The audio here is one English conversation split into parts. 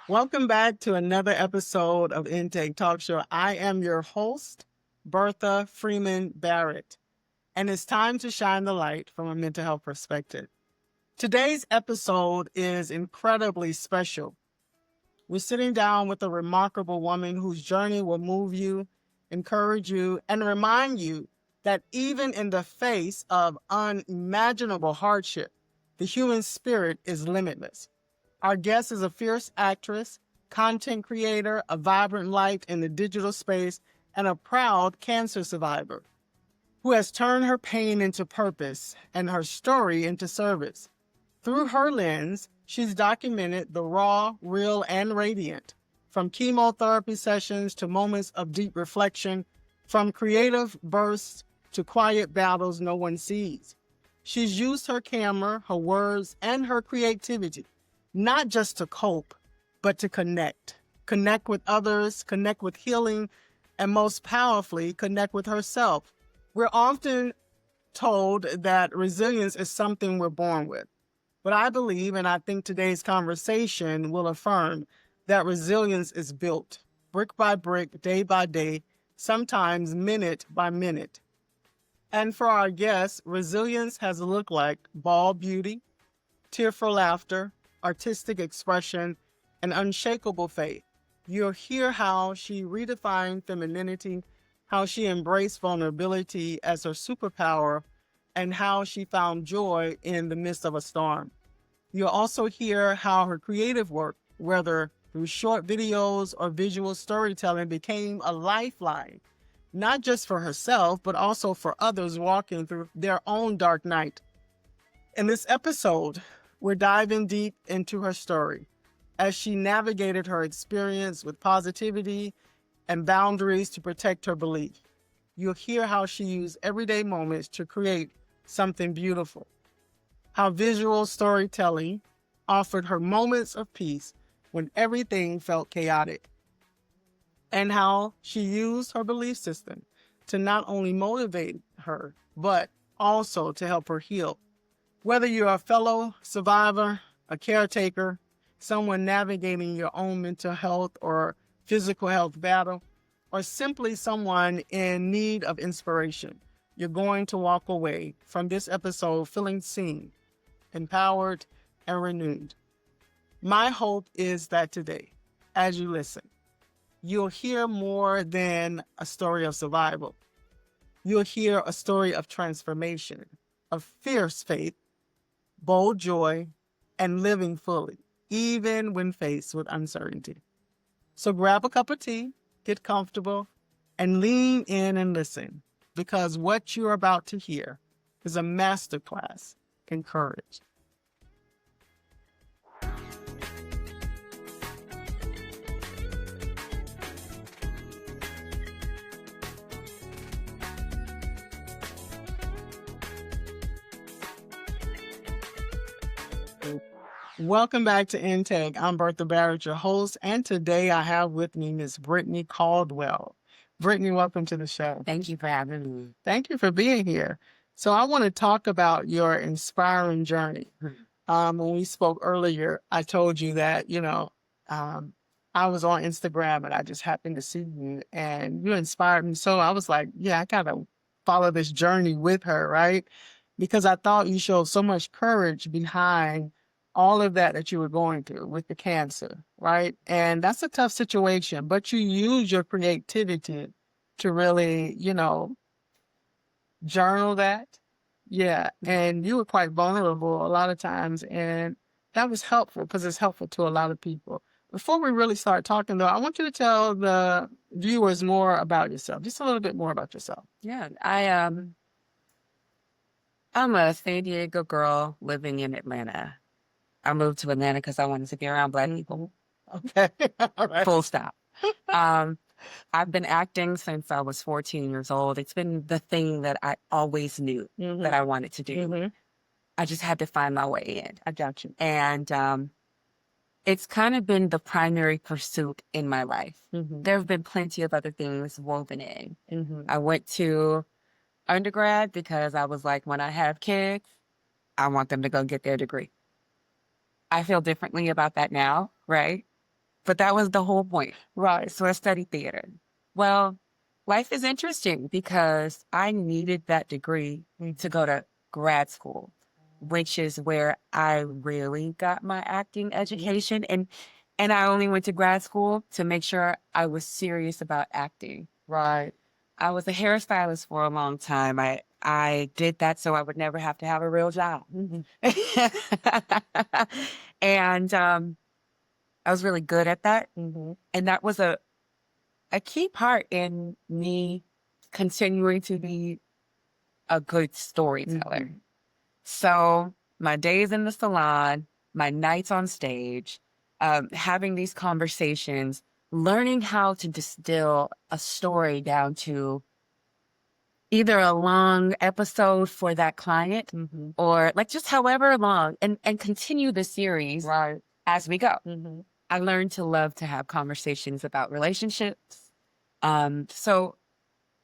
Welcome back to another episode of Intake Talk Show. I am your host, Bertha Freeman-Barrett, and it's time to shine the light from a mental health perspective. Today's episode is incredibly special. We're sitting down with a remarkable woman whose journey will move you, encourage you, and remind you that even in the face of unimaginable hardship, the human spirit is limitless. Our guest is a fierce actress, content creator, a vibrant light in the digital space, and a proud cancer survivor who has turned her pain into purpose and her story into service. Through her lens, she's documented the raw, real, and radiant, from chemotherapy sessions to moments of deep reflection, from creative bursts to quiet battles no one sees. She's used her camera, her words, and her creativity not just to cope, but to connect. Connect with others, connect with healing, and most powerfully, connect with herself. We're often told that resilience is something we're born with. But I believe, and I think today's conversation will affirm, that resilience is built brick by brick, day by day, sometimes minute by minute. And for our guests, resilience has looked like bald beauty, tearful laughter, artistic expression, and unshakable faith. You'll hear how she redefined femininity, how she embraced vulnerability as her superpower, and how she found joy in the midst of a storm. You'll also hear how her creative work, whether through short videos or visual storytelling, became a lifeline, not just for herself, but also for others walking through their own dark night. In this episode, we're diving deep into her story as she navigated her experience with positivity and boundaries to protect her belief. You'll hear how she used everyday moments to create something beautiful, how visual storytelling offered her moments of peace when everything felt chaotic, and how she used her belief system to not only motivate her, but also to help her heal. Whether you're a fellow survivor, a caretaker, someone navigating your own mental health or physical health battle, or simply someone in need of inspiration, you're going to walk away from this episode feeling seen, empowered, and renewed. My hope is that today, as you listen, you'll hear more than a story of survival. You'll hear a story of transformation, of fierce faith, bold joy, and living fully, even when faced with uncertainty. So grab a cup of tea, get comfortable, and lean in and listen, because what you're about to hear is a masterclass in courage. Welcome back to Intake. I'm Bertha Barrett, your host, and today I have with me Miss Britney Caldwell. Britney, welcome to the show. Thank you for having me. Thank you for being here. So I want to talk about your inspiring journey. When we spoke earlier, I told you that, I was on Instagram and I just happened to see you and you inspired me. So I was like, yeah, I got to follow this journey with her, right? Because I thought you showed so much courage behind all of that you were going through with the cancer, right? And that's a tough situation, but you use your creativity to really, journal that. Yeah. And you were quite vulnerable a lot of times. And that was helpful because it's helpful to a lot of people. Before we really start talking, though, I want you to tell the viewers more about yourself, just a little bit more about yourself. Yeah, I'm a San Diego girl living in Atlanta. I moved to Atlanta because I wanted to be around Black people. Okay. All right. Full stop. I've been acting since I was 14 years old. It's been the thing that I always knew that I wanted to do. I just had to find my way in. I got you. And it's kind of been the primary pursuit in my life. There have been plenty of other things woven in. I went to undergrad because I was like, when I have kids, I want them to go get their degree. I feel differently about that now, right? But that was the whole point. Right. So I studied theater. Well, life is interesting because I needed that degree to go to grad school, which is where I really got my acting education. And I only went to grad school to make sure I was serious about acting. Right. I was a hairstylist for a long time. I did that so I would never have to have a real job. And I was really good at that. And that was a key part in me continuing to be a good storyteller. So my days in the salon, my nights on stage, having these conversations, learning how to distill a story down to either a long episode for that client or like just however long and continue the series as we go. I learned to love to have conversations about relationships. So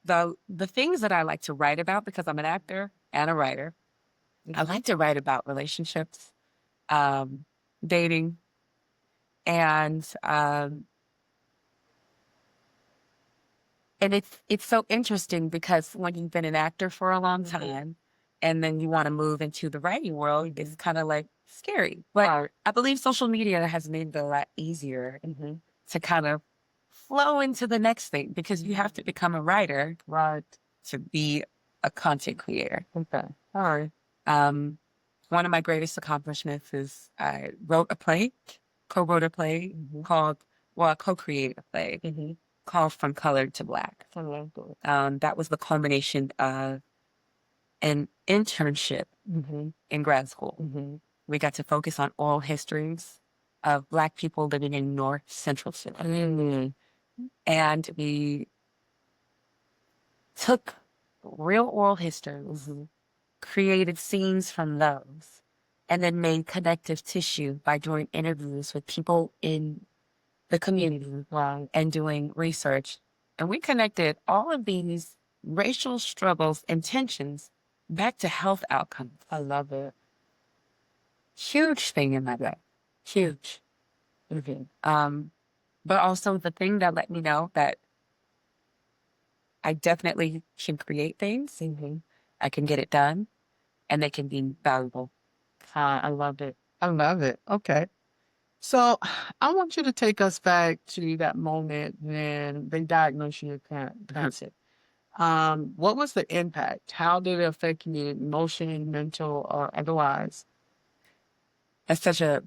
the things that I like to write about, because I'm an actor and a writer, I like to write about relationships, dating, and it's so interesting because when you've been an actor for a long time and then you want to move into the writing world, it's kind of like scary. But I believe social media has made it a lot easier to kind of flow into the next thing because you have to become a writer to be a content creator. Okay. All right. One of my greatest accomplishments is I wrote a play, co-wrote a play I co-created a play called From Color to Black. That was the culmination of an internship in grad school. We got to focus on oral histories of Black people living in North Central Philly. And we took real oral histories, created scenes from those, and then made connective tissue by doing interviews with people in the community and doing research. And we connected all of these racial struggles and tensions back to health outcomes. I love it. Huge thing in my life. Huge. But also the thing that let me know that I definitely can create things. I can get it done and they can be valuable. I love it. I love it. Okay. So I want you to take us back to that moment when they diagnosed you with cancer. What was the impact? How did it affect you, emotion, mental, or otherwise? That's such a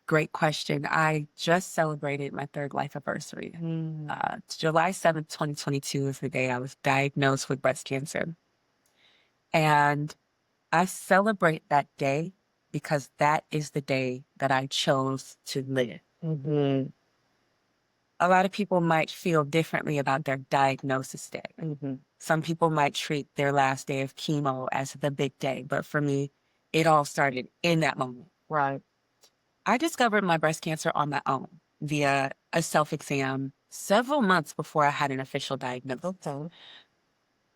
great question. I just celebrated my third life anniversary. July 7th, 2022 is the day I was diagnosed with breast cancer. And I celebrate that day because that is the day that I chose to live. A lot of people might feel differently about their diagnosis day. Some people might treat their last day of chemo as the big day, but for me, it all started in that moment. I discovered my breast cancer on my own via a self-exam several months before I had an official diagnosis.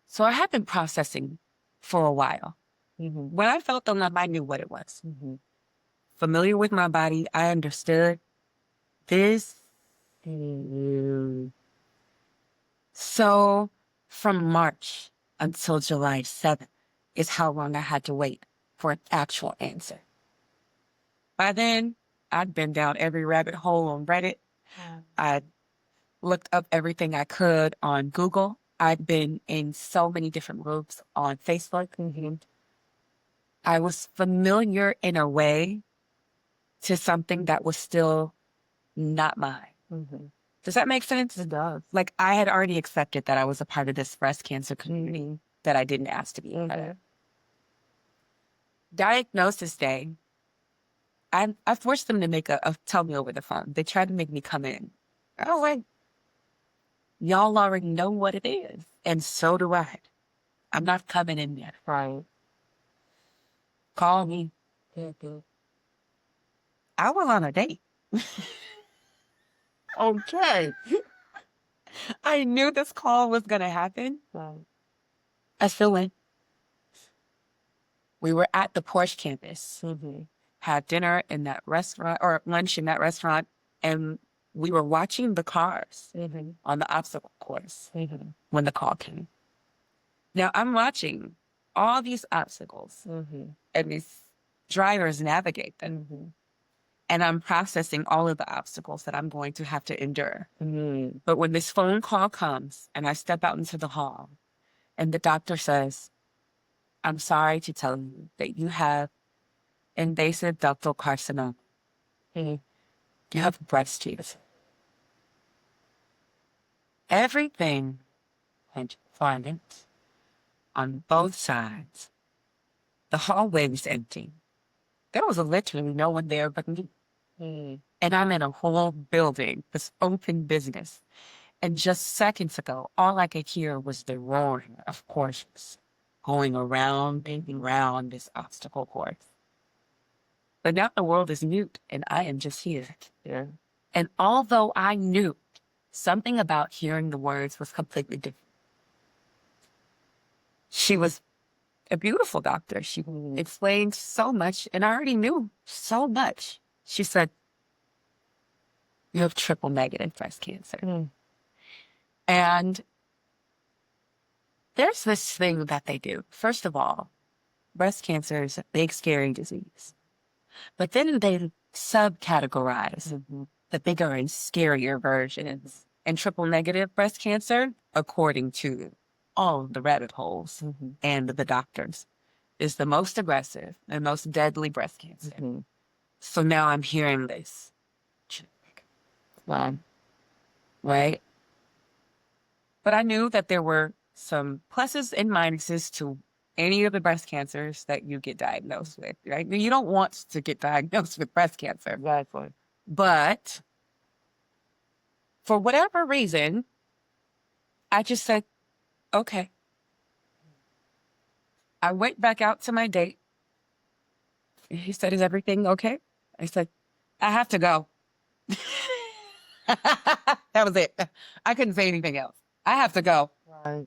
So I had been processing for a while. When I felt the lump, I knew what it was. Familiar with my body, I understood this. So from March until July 7th is how long I had to wait for an actual answer. By then, I'd been down every rabbit hole on Reddit. I'd looked up everything I could on Google. I'd been in so many different groups on Facebook. I was familiar in a way to something that was still not mine. Does that make sense? It does. Like I had already accepted that I was a part of this breast cancer community that I didn't ask to be a part of. Diagnosis day, I forced them to tell me over the phone. They tried to make me come in. Oh, wait. Y'all already know what it is. And so do I. I'm not coming in yet. Call me. I was on a date. Okay. I knew this call was going to happen. I still went. We were at the Porsche campus. Had dinner in that restaurant or lunch in that restaurant. And we were watching the cars on the obstacle course when the call came. Now I'm watching all these obstacles and these drivers navigate them. And I'm processing all of the obstacles that I'm going to have to endure. But when this phone call comes and I step out into the hall and the doctor says, I'm sorry to tell you that you have invasive ductal carcinoma. You have breast cancer. Everything went fine on both sides. The hallway was empty. There was literally no one there but me. And I'm in a whole building, this open business. And just seconds ago, all I could hear was the roaring of horses going around and around this obstacle course. But now the world is mute and I am just here. And although I knew something about hearing the words was completely different, she was a beautiful doctor. She explained so much and I already knew so much. She said, you have triple negative breast cancer. And there's this thing that they do. First of all, breast cancer is a big, scary disease. But then they subcategorize the bigger and scarier versions. And triple negative breast cancer, according to all the rabbit holes and the doctors, is the most aggressive and most deadly breast cancer. So now I'm hearing this. Right? But I knew that there were some pluses and minuses to any of the breast cancers that you get diagnosed with, right? You don't want to get diagnosed with breast cancer. Exactly. But for whatever reason, I just said, okay. I went back out to my date. He said, is everything okay? I said, I have to go. That was it. I couldn't say anything else. I have to go. Right.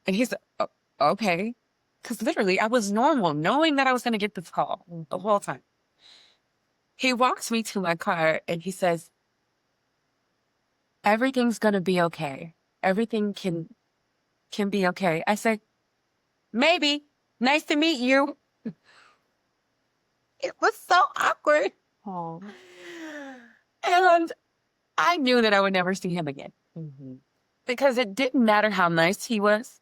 And he said, oh, okay. Because literally, I was normal, knowing that I was going to get this call the whole time. He walks me to my car and he says, everything's going to be okay. Everything can be okay. I said, maybe. Nice to meet you. It was so awkward. Oh. And I knew that I would never see him again. Because it didn't matter how nice he was.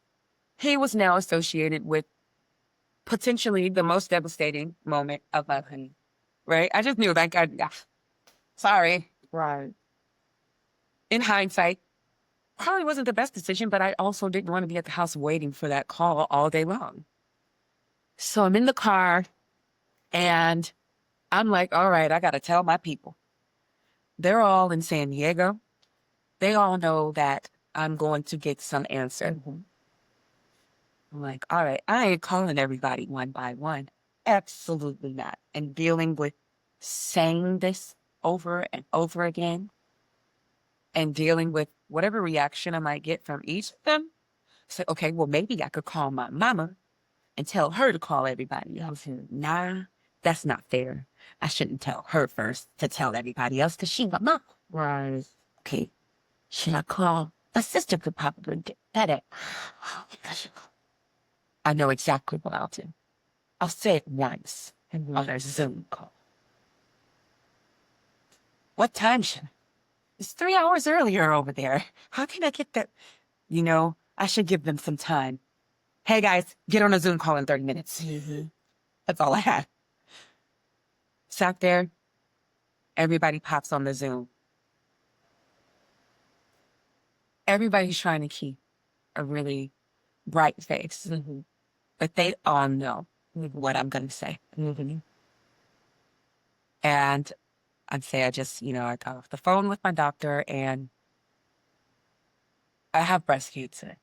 He was now associated with potentially the most devastating moment of my life. Right? I just knew that guy. Sorry. Right. In hindsight, probably wasn't the best decision, but I also didn't want to be at the house waiting for that call all day long. So I'm in the car and I'm like, all right, I got to tell my people. They're all in San Diego. They all know that I'm going to get some answer. I'm like, all right, I ain't calling everybody one by one. Absolutely not. And dealing with saying this over and over again and dealing with whatever reaction I might get from each of them. So, okay, well, maybe I could call my mama and tell her to call everybody else. Nah, that's not fair. I shouldn't tell her first to tell everybody else because she's my mom. Right. Okay, should I call? My sister could probably get better. I know exactly what I'll do. I'll say it once on a Zoom call. What time should I? It's 3 hours earlier over there. How can I get that? You know, I should give them some time. Hey guys, get on a Zoom call in 30 minutes. That's all I had. Sat there. Everybody pops on the Zoom. Everybody's trying to keep a really bright face. But they all know what I'm going to say. And I'd say I got off the phone with my doctor and I have breast cancer.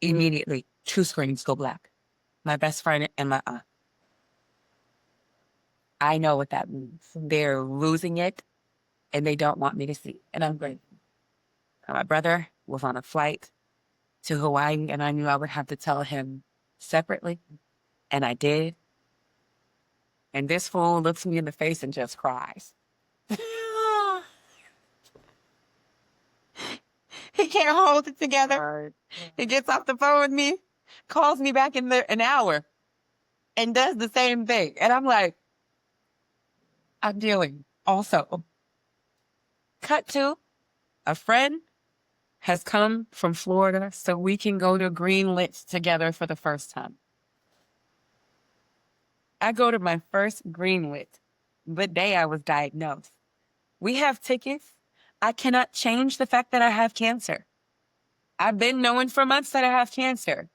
Immediately, 2 screens go black. My best friend and my aunt. I know what that means. They're losing it and they don't want me to see. And I'm grateful. My brother was on a flight to Hawaii and I knew I would have to tell him separately. And I did. And this fool looks me in the face and just cries. He can't hold it together. Right. He gets off the phone with me, calls me back in an hour, and does the same thing. And I'm like, I'm dealing also. Cut to a friend has come from Florida so we can go to Greenlit together for the first time. I go to my first Greenlit the day I was diagnosed. We have tickets. I cannot change the fact that I have cancer. I've been knowing for months that I have cancer.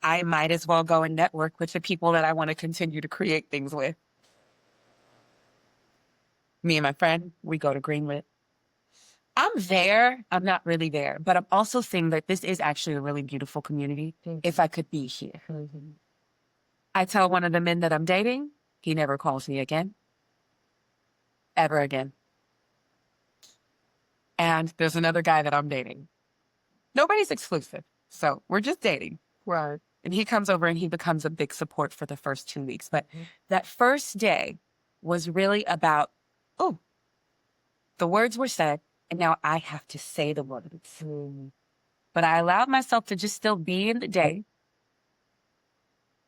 I might as well go and network with the people that I want to continue to create things with. Me and my friend, we go to Greenlit. I'm there. I'm not really there, but I'm also seeing that this is actually a really beautiful community if I could be here. I tell one of the men that I'm dating, he never calls me again. Ever again. And there's another guy that I'm dating. Nobody's exclusive. So we're just dating. Right. And he comes over and he becomes a big support for the first 2 weeks. But that first day was really about, oh, the words were said, and now I have to say the words. But I allowed myself to just still be in the day.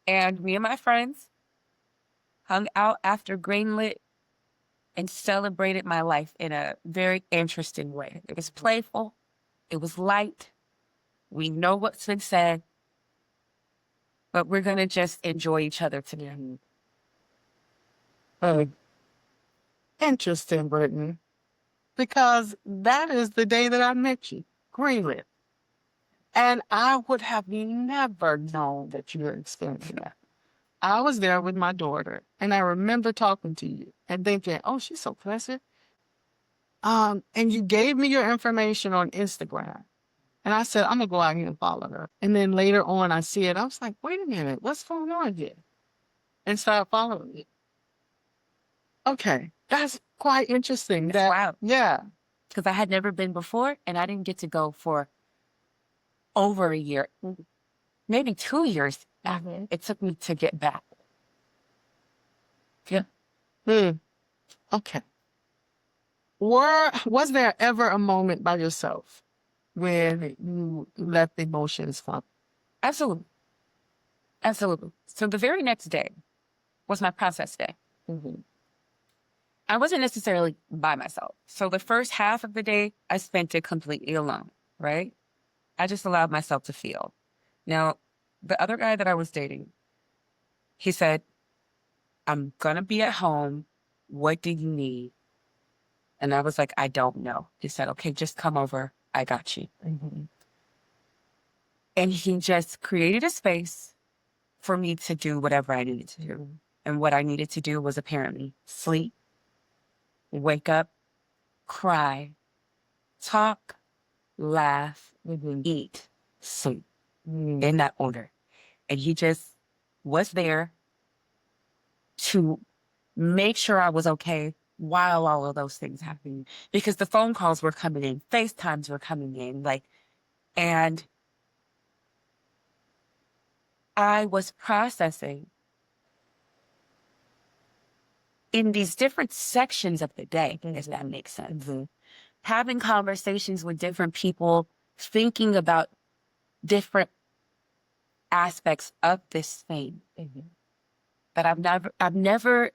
And me and my friends hung out after Greenlit and celebrated my life in a very interesting way. It was playful. It was light. We know what's been said. But we're going to just enjoy each other today. Interesting, Brittany. Because that is the day that I met you, Greenlit. And I would have never known that you were experiencing that. I was there with my daughter, and I remember talking to you and thinking, oh, she's so pleasant. And you gave me your information on Instagram. And I said, I'm going to go out here and follow her. And then later on, I see it. I was like, wait a minute, what's going on here? And started following it. Okay, that's quite interesting. Wow. Yeah. Because I had never been before, and I didn't get to go for over a year, maybe 2 years. It took me to get back. Yeah. Okay. Was there ever a moment by yourself when you let the emotions flow? Absolutely. Absolutely. So the very next day was my process day. I wasn't necessarily by myself. So the first half of the day, I spent it completely alone, right? I just allowed myself to feel. Now, the other guy that I was dating, he said, I'm going to be at home. What do you need? And I was like, I don't know. He said, okay, just come over. I got you. And he just created a space for me to do whatever I needed to do. And what I needed to do was apparently sleep, wake up, cry, talk, laugh, eat, sleep, in that order. And he just was there to make sure I was okay while all of those things happened. Because the phone calls were coming in, FaceTimes were coming in, and I was processing in these different sections of the day, if that makes sense. Having conversations with different people, thinking about different aspects of this thing that I've never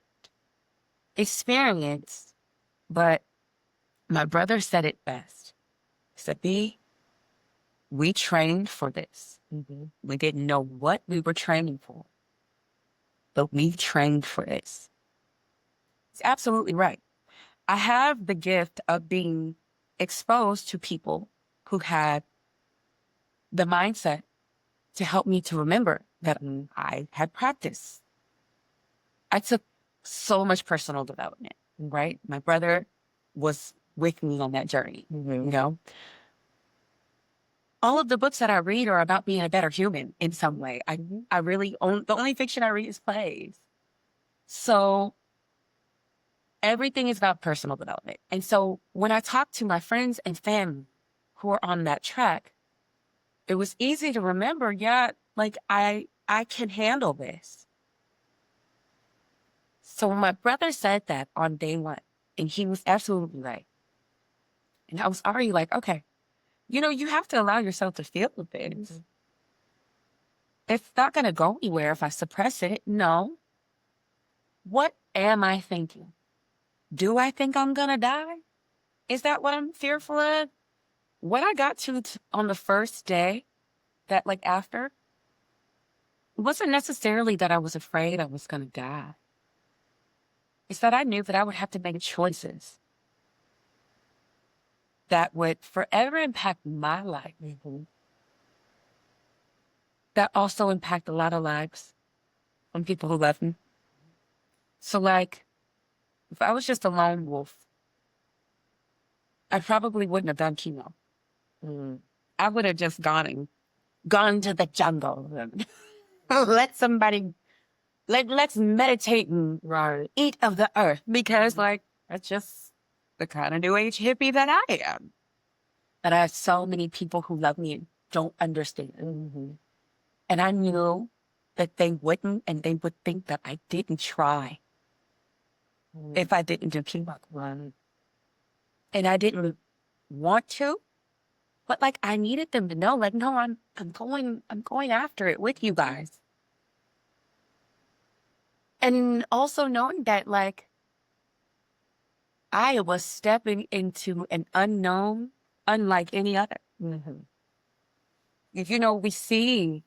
experienced. But my brother said it best. He said, B, we trained for this. We didn't know what we were training for, but we trained for this. He's absolutely right. I have the gift of being exposed to people who had the mindset to help me to remember that I had practice. I took so much personal development, right? My brother was with me on that journey, you know? All of the books that I read are about being a better human in some way. I really the only fiction I read is plays. So everything is about personal development. And so when I talk to my friends and family who are on that track, it was easy to remember, I can handle this. So when my brother said that on day one, and he was absolutely right. And I was already like, okay, you have to allow yourself to feel the things. It's not going to go anywhere if I suppress it. No. What am I thinking? Do I think I'm going to die? Is that what I'm fearful of? What I got to on the first day, that like after, it wasn't necessarily that I was afraid I was going to die. It's that I knew that I would have to make choices that would forever impact my life. That also impact a lot of lives from people who love me. So like, if I was just a lone wolf, I probably wouldn't have done chemo. I would have just gone to the jungle and let's meditate and eat of the earth, because like that's just the kind of new age hippie that I am. But I have so many people who love me and don't understand. And I knew that they wouldn't, and they would think that I didn't try if I didn't do chemo. And I didn't want to, but like I needed them to know, like, no, I'm going after it with you guys. And also knowing that like I was stepping into an unknown unlike any other. If we see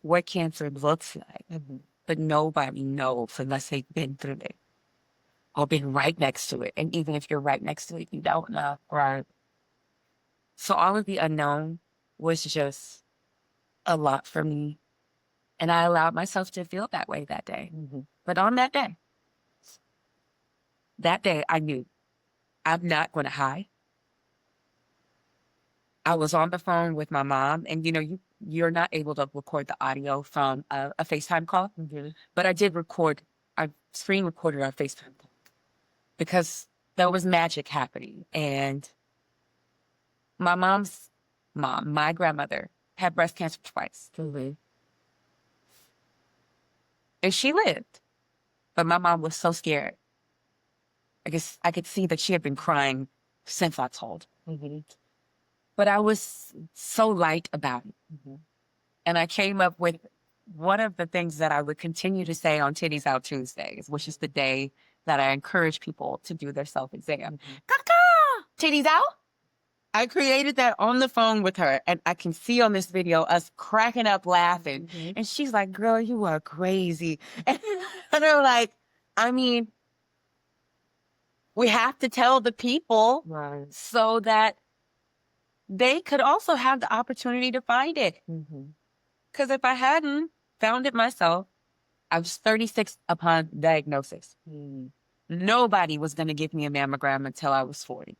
what cancer looks like, but nobody knows unless they've been through it or been right next to it. And even if you're right next to it, you don't know. Right. So all of the unknown was just a lot for me. And I allowed myself to feel that way that day. But on that day, I knew I'm not going to hide. I was on the phone with my mom, and you're not able to record the audio from a FaceTime call, but I did record. I screen recorded our FaceTime call because there was magic happening. And my mom's mom, my grandmother, had breast cancer twice. And she lived. But my mom was so scared. I guess I could see that she had been crying since I told. But I was so light about it. And I came up with one of the things that I would continue to say on Titties Out Tuesdays, which is the day that I encourage people to do their self-exam. Caca! Titties out? I created that on the phone with her, and I can see on this video us cracking up laughing. And she's like, girl, you are crazy. And I'm like, I mean, we have to tell the people so that they could also have the opportunity to find it. Because if I hadn't found it myself, I was 36 upon diagnosis. Nobody was going to give me a mammogram until I was 40.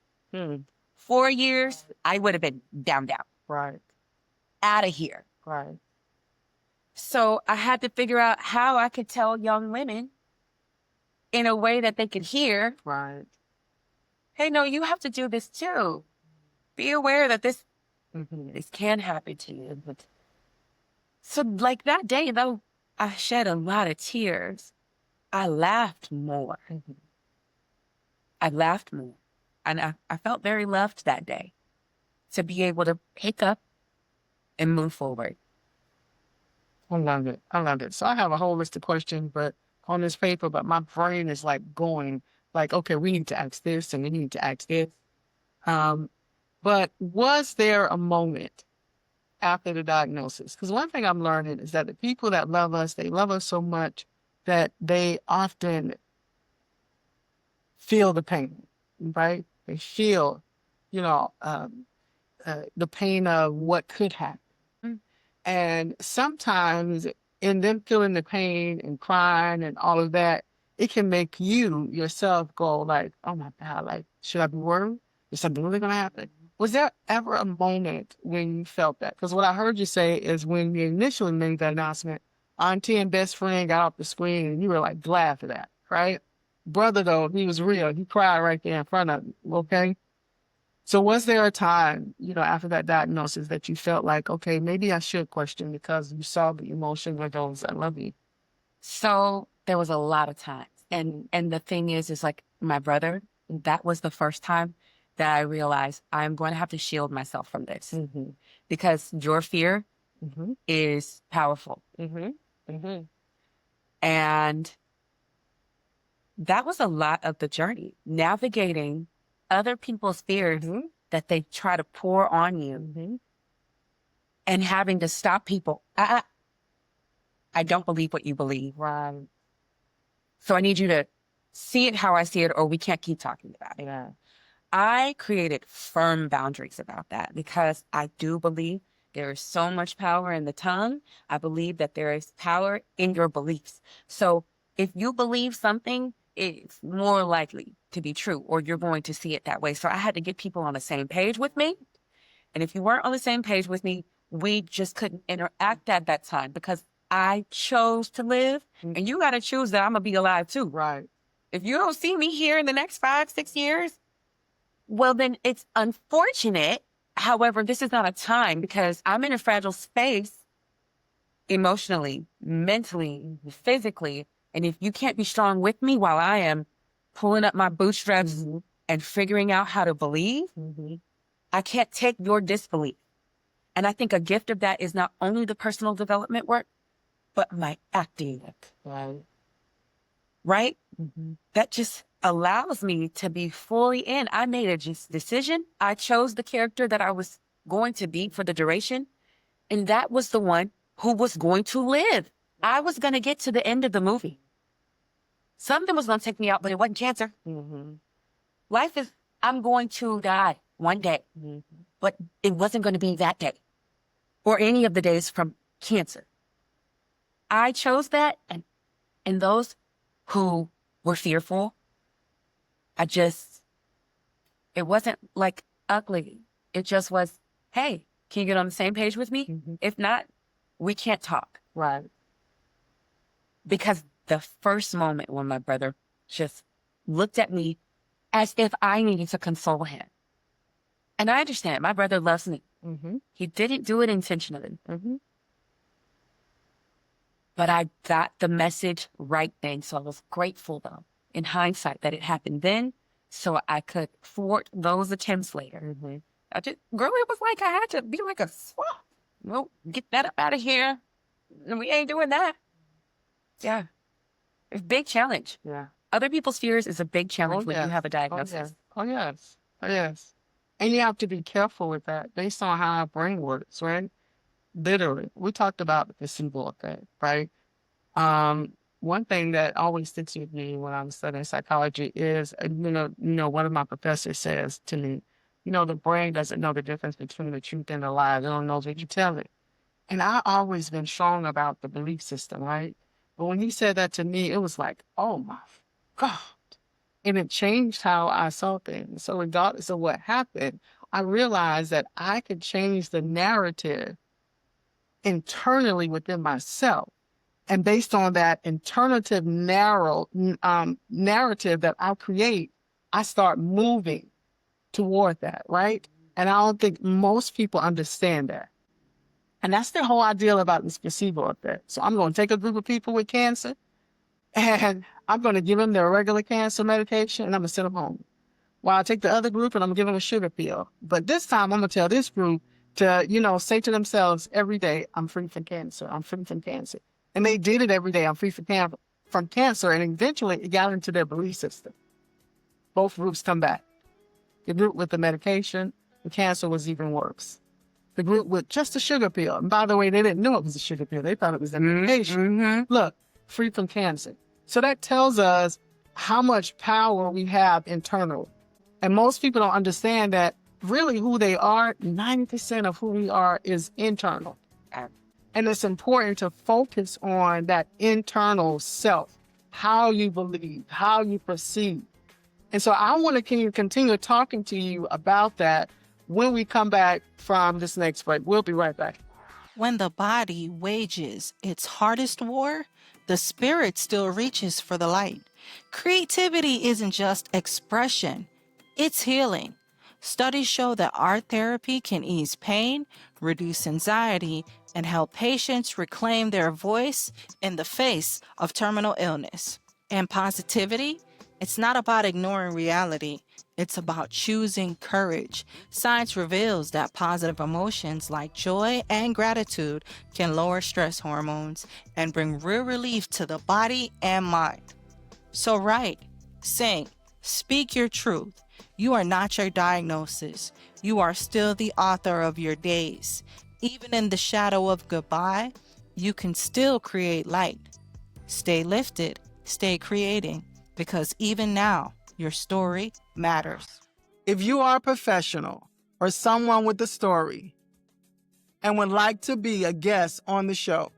4 years, I would have been down. Right. Out of here. Right. So I had to figure out how I could tell young women in a way that they could hear. Right. Hey, no, you have to do this too. Be aware that this can happen to you. So like that day, though, I shed a lot of tears. I laughed more. I laughed more. And I felt very loved that day to be able to pick up and move forward. I love it. I love it. So I have a whole list of questions, but on this paper, but my brain is like going like, okay, we need to ask this and we need to ask this. But was there a moment after the diagnosis? Because one thing I'm learning is that the people that love us, they love us so much that they often feel the pain, right? They feel, the pain of what could happen. And sometimes in them feeling the pain and crying and all of that, it can make you yourself go like, oh my God, like, should I be worried? Is something really going to happen? Was there ever a moment when you felt that? Because what I heard you say is when you initially made that announcement, auntie and best friend got off the screen and you were like glad for that, right? Brother, though, he was real. He cried right there in front of you, okay? So was there a time, after that diagnosis that you felt like, okay, maybe I should question because you saw the emotion with those that love you? So there was a lot of times. And the thing is like my brother, that was the first time that I realized I'm going to have to shield myself from this because your fear is powerful. And that was a lot of the journey, navigating other people's fears that they try to pour on you and having to stop people. I don't believe what you believe. Right. So I need you to see it how I see it, or we can't keep talking about it. Yeah. I created firm boundaries about that because I do believe there is so much power in the tongue. I believe that there is power in your beliefs. So if you believe something, it's more likely to be true, or you're going to see it that way. So I had to get people on the same page with me. And if you weren't on the same page with me, we just couldn't interact at that time because I chose to live. And you got to choose that I'm going to be alive too. Right. If you don't see me here in the next 5-6 years, well, then it's unfortunate. However, this is not a time because I'm in a fragile space emotionally, mentally, physically. And if you can't be strong with me while I am pulling up my bootstraps and figuring out how to believe, I can't take your disbelief. And I think a gift of that is not only the personal development work, but my acting work. Right? That just allows me to be fully in. I made a decision. I chose the character that I was going to be for the duration. And that was the one who was going to live. I was going to get to the end of the movie. Something was going to take me out, but it wasn't cancer. Life is, I'm going to die one day, but it wasn't going to be that day or any of the days from cancer. I chose that, and those who were fearful, it wasn't like ugly. It just was, hey, can you get on the same page with me? If not, we can't talk. Right. Because the first moment when my brother just looked at me as if I needed to console him. And I understand, my brother loves me. He didn't do it intentionally. But I got the message right then. So I was grateful, though, in hindsight, that it happened then so I could thwart those attempts later. Girl, it was like I had to be like a swamp. Well, get that up out of here. And we ain't doing that. Yeah. It's a big challenge. Yeah. Other people's fears is a big challenge when you have a diagnosis. Oh, yes. And you have to be careful with that based on how our brain works, right? Literally. We talked about the placebo effect, right? One thing that always sticks with me when I'm studying psychology is, one of my professors says to me, the brain doesn't know the difference between the truth and the lie. They don't know what you tell it. And I've always been strong about the belief system, right? But when he said that to me, it was like, oh my God. And it changed how I saw things. So regardless of what happened, I realized that I could change the narrative internally within myself. And based on that alternative narrative that I create, I start moving toward that, right? And I don't think most people understand that. And that's the whole idea about this placebo effect. So I'm going to take a group of people with cancer, and I'm going to give them their regular cancer medication, and I'm going to send them home. While I take the other group, and I'm going to give them a sugar pill. But this time, I'm going to tell this group to, say to themselves every day, I'm free from cancer. I'm free from cancer. And they did it every day. I'm free from cancer. And eventually, it got into their belief system. Both groups come back. The group with the medication, the cancer was even worse. The group with just a sugar pill. And by the way, they didn't know it was a sugar pill. They thought it was a medication. Look, free from cancer. So that tells us how much power we have internally. And most people don't understand that really who they are, 90% of who we are is internal. And it's important to focus on that internal self, how you believe, how you perceive. And so I want to continue talking to you about that when we come back from this next break. We'll be right back. When the body wages its hardest war, the spirit still reaches for the light. Creativity isn't just expression, it's healing. Studies show that art therapy can ease pain, reduce anxiety, and help patients reclaim their voice in the face of terminal illness. And positivity, it's not about ignoring reality. It's about choosing courage. Science reveals that positive emotions like joy and gratitude can lower stress hormones and bring real relief to the body and mind. So write, sing, speak your truth. You are not your diagnosis. You are still the author of your days. Even in the shadow of goodbye, you can still create light. Stay lifted, stay creating, because even now, your story matters. If you are a professional or someone with a story and would like to be a guest on the show,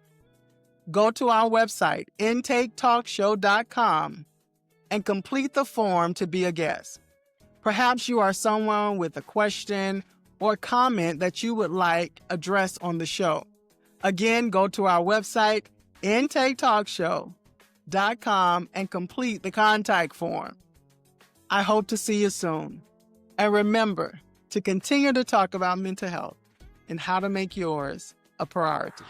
go to our website, intaketalkshow.com, and complete the form to be a guest. Perhaps you are someone with a question or comment that you would like addressed on the show. Again, go to our website, intaketalkshow.com, and complete the contact form. I hope to see you soon. And remember to continue to talk about mental health and how to make yours a priority.